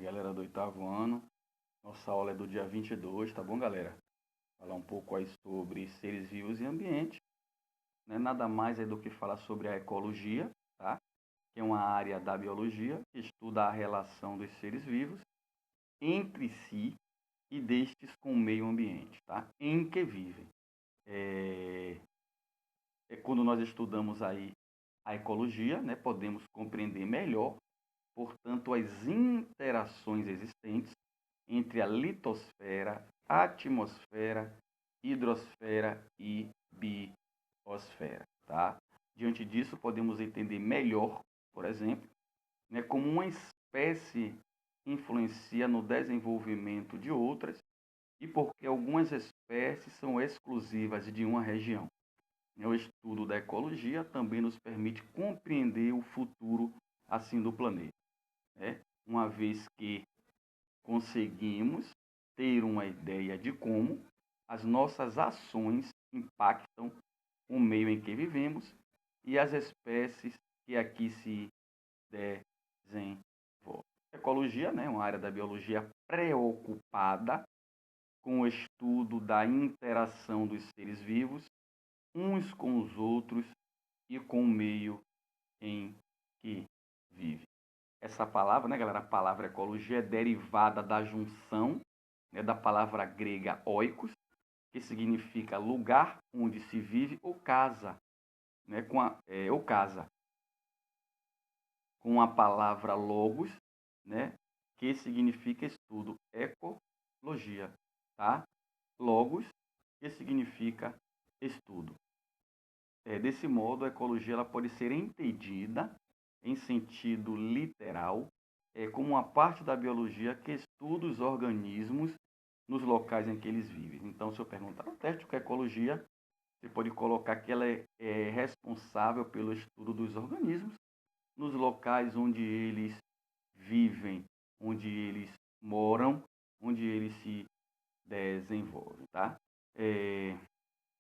galera do oitavo ano. Nossa aula é do dia 22, tá bom, galera? Falar um pouco aí sobre seres vivos e ambiente. Não é nada mais aí do que falar sobre a ecologia, tá? Que é uma área da biologia que estuda a relação dos seres vivos entre si e destes com o meio ambiente, tá? Em que vivem. Quando nós estudamos aí a ecologia, né, podemos compreender melhor, portanto, as interações existentes entre a litosfera, atmosfera, hidrosfera e biosfera, tá? Diante disso, podemos entender melhor, por exemplo, né, como uma espécie influencia no desenvolvimento de outras e porque algumas espécies são exclusivas de uma região. O estudo da ecologia também nos permite compreender o futuro assim do planeta, né? Uma vez que conseguimos ter uma ideia de como as nossas ações impactam o meio em que vivemos e as espécies que aqui se desenvolvem. Ecologia, né, uma área da biologia preocupada com o estudo da interação dos seres vivos uns com os outros e com o meio em que vive. Essa palavra, né, galera? A palavra ecologia é derivada da junção, né, da palavra grega oikos, que significa lugar onde se vive ou casa, né, ou casa, com a palavra logos, né, que significa estudo, ecologia, tá? Logos, que significa estudo. Desse modo, a ecologia ela pode ser entendida em sentido literal, como uma parte da biologia que estuda os organismos nos locais em que eles vivem. Então, se eu perguntar no teste o que é ecologia, você pode colocar que ela é responsável pelo estudo dos organismos nos locais onde eles vivem, onde eles moram, onde eles se desenvolvem, tá?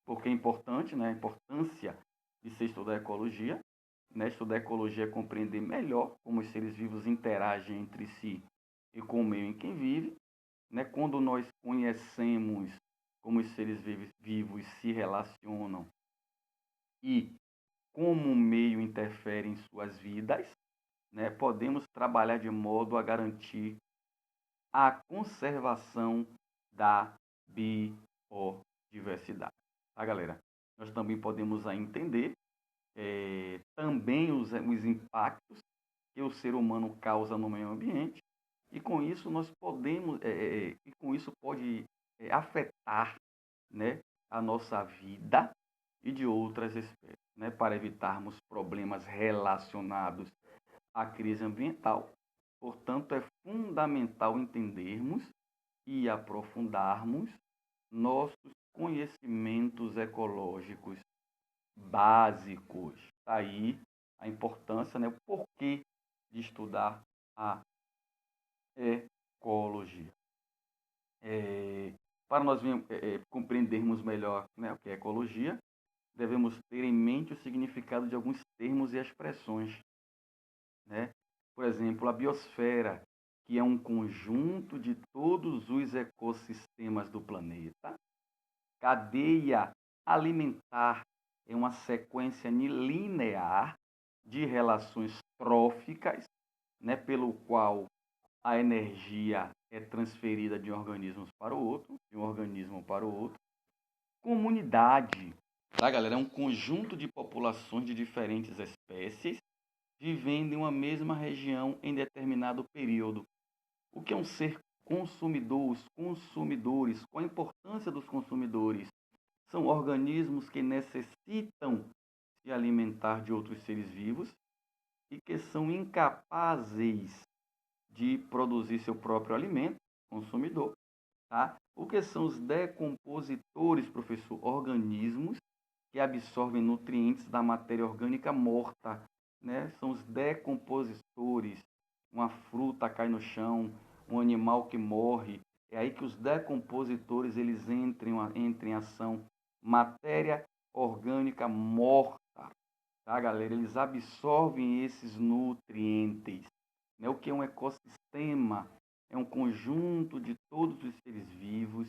Porque é importante, né? A importância de se estudar ecologia, né? Estudar ecologia é compreender melhor como os seres vivos interagem entre si e com o meio em que vive, né? Quando nós conhecemos como os seres vivos se relacionam e como o meio interfere em suas vidas, né? Podemos trabalhar de modo a garantir a conservação da biodiversidade. Tá, galera? Nós também podemos entender também os impactos que o ser humano causa no meio ambiente e com isso nós podemos e com isso pode afetar, né, a nossa vida e de outras espécies, né, para evitarmos problemas relacionados à crise ambiental. Portanto, é fundamental entendermos e aprofundarmos nossos conhecimentos ecológicos básicos. Tá aí a importância, né, o porquê de estudar a ecologia. Para nós compreendermos melhor, né, o que é ecologia, devemos ter em mente o significado de alguns termos e expressões, né? Por exemplo, a biosfera, que é um conjunto de todos os ecossistemas do planeta. Cadeia alimentar é uma sequência linear de relações tróficas, né, pelo qual a energia é transferida de um organismo para o outro. Comunidade, tá, galera? É um conjunto de populações de diferentes espécies vivendo em uma mesma região em determinado período. O que é um ser consumidor? Os consumidores, qual a importância dos consumidores? São organismos que necessitam se alimentar de outros seres vivos e que são incapazes de produzir seu próprio alimento, consumidor. Tá? O que são os decompositores, professor? Organismos que absorvem nutrientes da matéria orgânica morta, né? São os decompositores. Uma fruta cai no chão, um animal que morre. É aí que os decompositores eles entram em ação. Matéria orgânica morta, tá, galera? Eles absorvem esses nutrientes. Né? O que é um ecossistema? é um conjunto de todos os seres vivos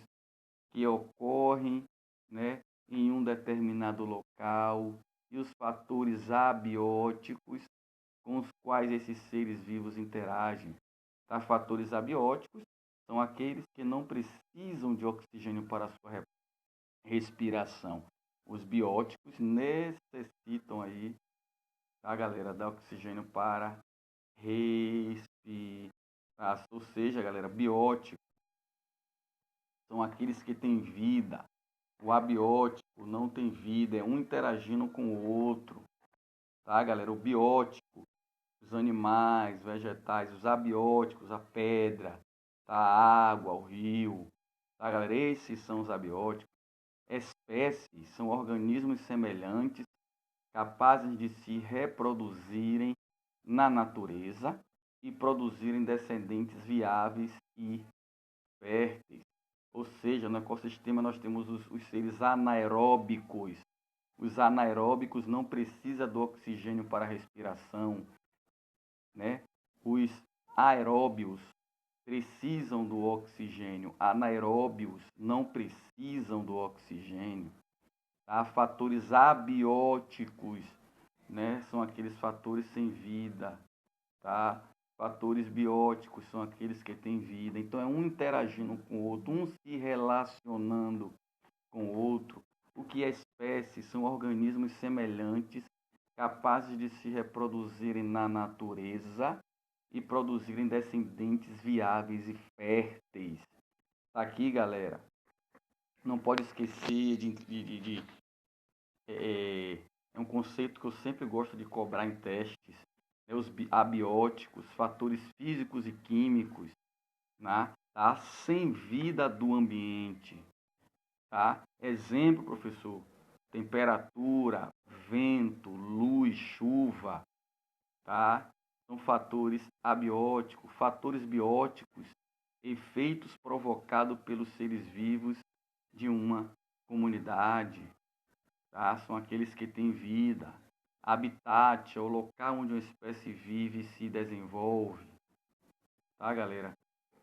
que ocorrem, né, em um determinado local, e os fatores abióticos com os quais esses seres vivos interagem. Tá? Fatores abióticos são aqueles que não precisam de oxigênio para a sua respiração. Os bióticos necessitam aí, tá, galera, da oxigênio para respirar. Ou seja, galera, bióticos são aqueles que têm vida. O abiótico não tem vida, é um interagindo com o outro. Tá, galera? O biótico, os animais, vegetais, os abióticos, a pedra, tá? A água, o rio. Tá, galera? Esses são os abióticos. Espécies são organismos semelhantes, capazes de se reproduzirem na natureza e produzirem descendentes viáveis e férteis. Ou seja, no ecossistema nós temos os seres anaeróbicos. Os anaeróbicos não precisam do oxigênio para a respiração, né? Os aeróbios precisam do oxigênio. Anaeróbios não precisam do oxigênio. Tá? Fatores abióticos, né? São aqueles fatores sem vida, tá? Fatores bióticos são aqueles que têm vida. Então é um interagindo com o outro, um se relacionando com o outro. O que é espécie são organismos semelhantes, capazes de se reproduzirem na natureza e produzirem descendentes viáveis e férteis. Tá aqui, galera. Não pode esquecer é um conceito que eu sempre gosto de cobrar em testes, né? Os abióticos, fatores físicos e químicos, né? Tá? Sem vida do ambiente. Tá? Exemplo, professor: temperatura, vento, luz, chuva, tá? São fatores abióticos, fatores bióticos, efeitos provocados pelos seres vivos de uma comunidade, tá? São aqueles que têm vida. Habitat é o local onde uma espécie vive e se desenvolve, tá, galera?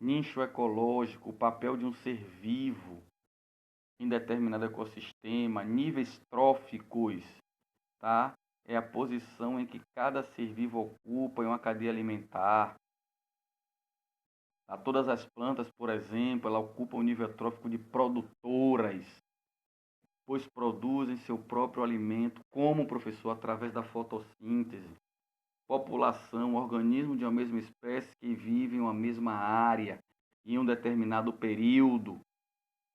Nicho ecológico, o papel de um ser vivo em determinado ecossistema. Níveis tróficos, tá? É a posição em que cada ser vivo ocupa em uma cadeia alimentar. Tá? Todas as plantas, por exemplo, ela ocupam o nível trófico de produtoras, pois produzem seu próprio alimento, como, professor, através da fotossíntese. População, organismo de uma mesma espécie que vive em uma mesma área em um determinado período.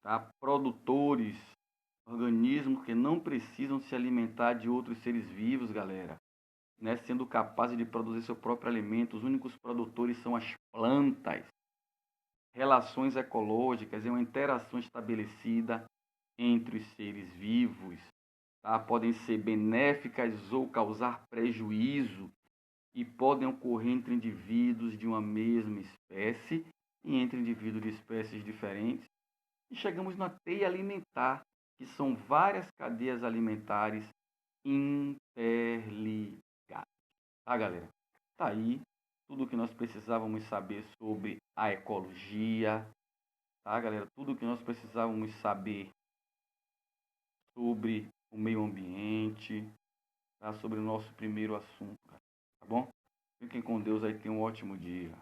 Tá? Produtores, organismos que não precisam se alimentar de outros seres vivos, galera, né? Sendo capazes de produzir seu próprio alimento. Os únicos produtores são as plantas. Relações ecológicas é uma interação estabelecida entre os seres vivos. Tá? Podem ser benéficas ou causar prejuízo e podem ocorrer entre indivíduos de uma mesma espécie e entre indivíduos de espécies diferentes. E chegamos na teia alimentar, que são várias cadeias alimentares interligadas. Tá, galera? Tá aí tudo o que nós precisávamos saber sobre a ecologia. Tá, galera? Tudo o que nós precisávamos saber sobre o meio ambiente, tá? Sobre o nosso primeiro assunto, tá bom? Fiquem com Deus aí, tenham um ótimo dia.